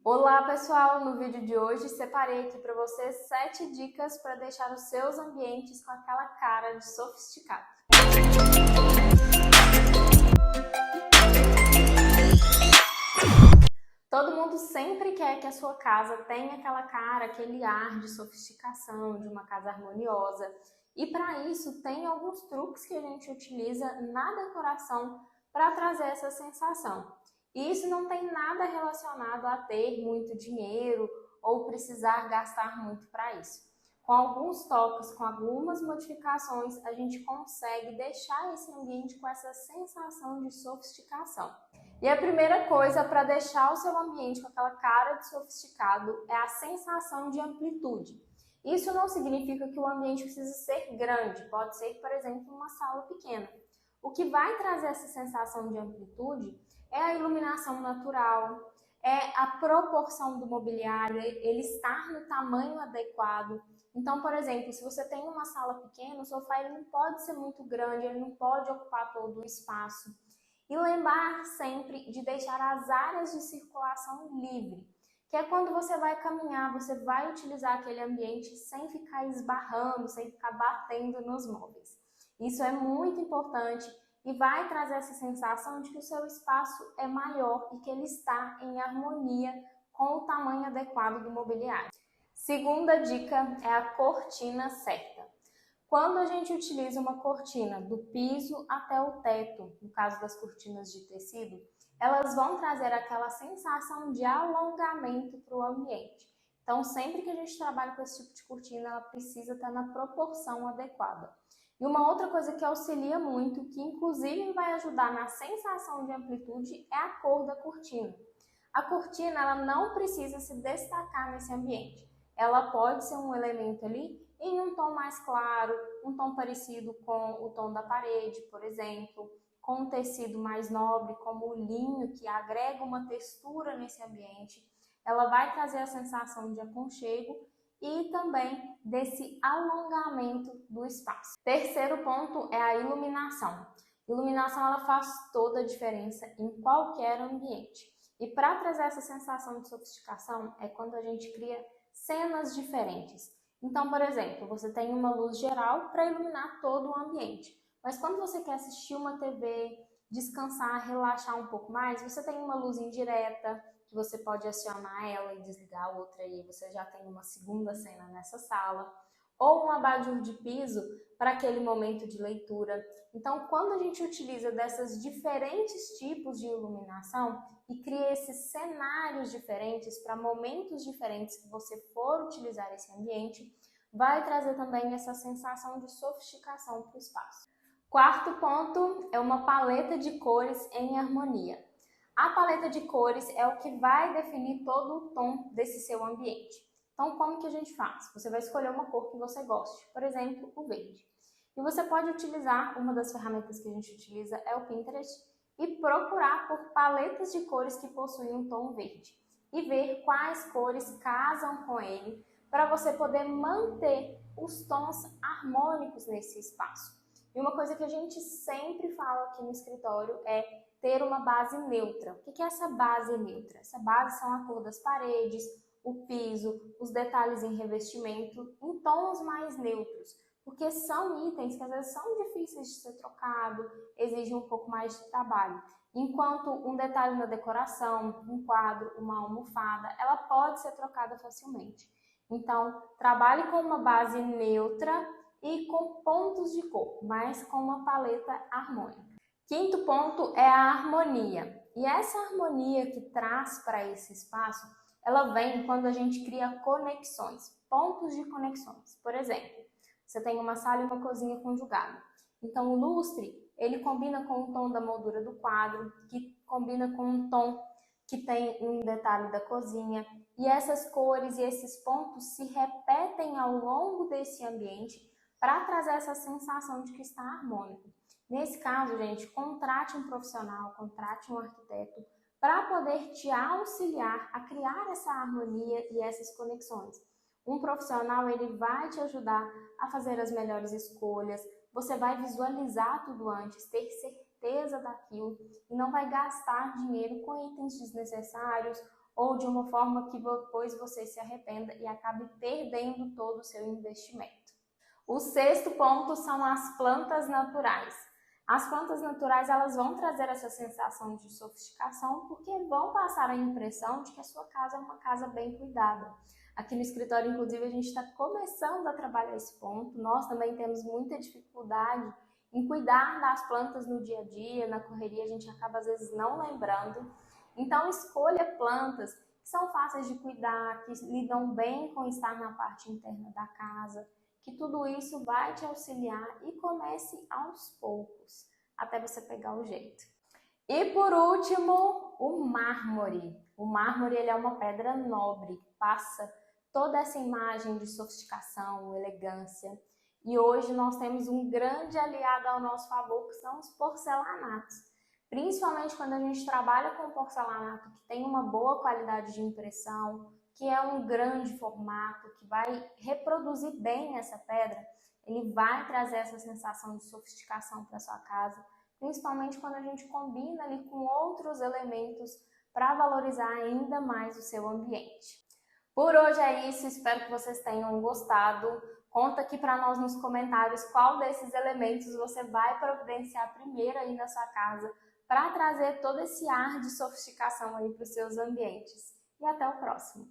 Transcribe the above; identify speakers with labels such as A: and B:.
A: Olá pessoal, no vídeo de hoje separei aqui para vocês 7 dicas para deixar os seus ambientes com aquela cara de sofisticado. Todo mundo sempre quer que a sua casa tenha aquela cara, aquele ar de sofisticação, de uma casa harmoniosa. E para isso tem alguns truques que a gente utiliza na decoração para trazer essa sensação. E isso não tem nada relacionado a ter muito dinheiro ou precisar gastar muito para isso. Com alguns toques, com algumas modificações, a gente consegue deixar esse ambiente com essa sensação de sofisticação. E a primeira coisa para deixar o seu ambiente com aquela cara de sofisticado é a sensação de amplitude. Isso não significa que o ambiente precisa ser grande, pode ser, por exemplo, uma sala pequena. O que vai trazer essa sensação de amplitude é a iluminação natural, é a proporção do mobiliário, ele estar no tamanho adequado. Então, por exemplo, se você tem uma sala pequena, o sofá ele não pode ser muito grande, ele não pode ocupar todo o espaço. E lembrar sempre de deixar as áreas de circulação livre, que é quando você vai caminhar, você vai utilizar aquele ambiente sem ficar esbarrando, sem ficar batendo nos móveis. Isso é muito importante e vai trazer essa sensação de que o seu espaço é maior e que ele está em harmonia com o tamanho adequado do mobiliário. Segunda dica é a cortina certa. Quando a gente utiliza uma cortina do piso até o teto, no caso das cortinas de tecido, elas vão trazer aquela sensação de alongamento para o ambiente. Então, sempre que a gente trabalha com esse tipo de cortina, ela precisa estar na proporção adequada. E uma outra coisa que auxilia muito, que inclusive vai ajudar na sensação de amplitude, é a cor da cortina. A cortina ela não precisa se destacar nesse ambiente. Ela pode ser um elemento ali em um tom mais claro, um tom parecido com o tom da parede, por exemplo, com um tecido mais nobre, como o linho, que agrega uma textura nesse ambiente. Ela vai trazer a sensação de aconchego e também desse alongamento do espaço. Terceiro ponto é a iluminação. Iluminação ela faz toda a diferença em qualquer ambiente. E para trazer essa sensação de sofisticação é quando a gente cria cenas diferentes. Então, por exemplo, você tem uma luz geral para iluminar todo o ambiente. Mas quando você quer assistir uma TV, descansar, relaxar um pouco mais, você tem uma luz indireta, que você pode acionar ela e desligar a outra e você já tem uma segunda cena nessa sala. Ou um abajur de piso para aquele momento de leitura. Então, quando a gente utiliza dessas diferentes tipos de iluminação e cria esses cenários diferentes para momentos diferentes que você for utilizar esse ambiente, vai trazer também essa sensação de sofisticação para o espaço. Quarto ponto é uma paleta de cores em harmonia. A paleta de cores é o que vai definir todo o tom desse seu ambiente. Então, como que a gente faz? Você vai escolher uma cor que você goste, por exemplo, o verde. E você pode utilizar, uma das ferramentas que a gente utiliza é o Pinterest, e procurar por paletas de cores que possuem um tom verde. E ver quais cores casam com ele, para você poder manter os tons harmônicos nesse espaço. E uma coisa que a gente sempre fala aqui no escritório é ter uma base neutra. O que é essa base neutra? Essa base são a cor das paredes, o piso, os detalhes em revestimento, em tons mais neutros, porque são itens que às vezes são difíceis de ser trocado, exigem um pouco mais de trabalho. Enquanto um detalhe na decoração, um quadro, uma almofada, ela pode ser trocada facilmente. Então, trabalhe com uma base neutra e com pontos de cor, mas com uma paleta harmônica. Quinto ponto é a harmonia. E essa harmonia que traz para esse espaço, ela vem quando a gente cria conexões, pontos de conexões. Por exemplo, você tem uma sala e uma cozinha conjugada. Então o lustre, ele combina com o tom da moldura do quadro, que combina com o tom que tem um detalhe da cozinha. E essas cores e esses pontos se repetem ao longo desse ambiente para trazer essa sensação de que está harmônico. Nesse caso, gente, contrate um profissional, contrate um arquiteto para poder te auxiliar a criar essa harmonia e essas conexões. Um profissional ele vai te ajudar a fazer as melhores escolhas, você vai visualizar tudo antes, ter certeza daquilo e não vai gastar dinheiro com itens desnecessários ou de uma forma que depois você se arrependa e acabe perdendo todo o seu investimento. O sexto ponto são as plantas naturais. As plantas naturais, elas vão trazer essa sensação de sofisticação porque vão passar a impressão de que a sua casa é uma casa bem cuidada. Aqui no escritório, inclusive, a gente está começando a trabalhar esse ponto. Nós também temos muita dificuldade em cuidar das plantas no dia a dia, na correria, a gente acaba às vezes não lembrando. Então, escolha plantas que são fáceis de cuidar, que lidam bem com estar na parte interna da casa, que tudo isso vai te auxiliar e comece aos poucos, até você pegar o jeito. E por último, o mármore. O mármore, ele é uma pedra nobre, passa toda essa imagem de sofisticação, elegância. E hoje nós temos um grande aliado ao nosso favor, que são os porcelanatos. Principalmente quando a gente trabalha com porcelanato que tem uma boa qualidade de impressão, que é um grande formato, que vai reproduzir bem essa pedra, ele vai trazer essa sensação de sofisticação para sua casa, principalmente quando a gente combina ali com outros elementos para valorizar ainda mais o seu ambiente. Por hoje é isso, espero que vocês tenham gostado. Conta aqui para nós nos comentários qual desses elementos você vai providenciar primeiro aí na sua casa para trazer todo esse ar de sofisticação aí para os seus ambientes. E até o próximo!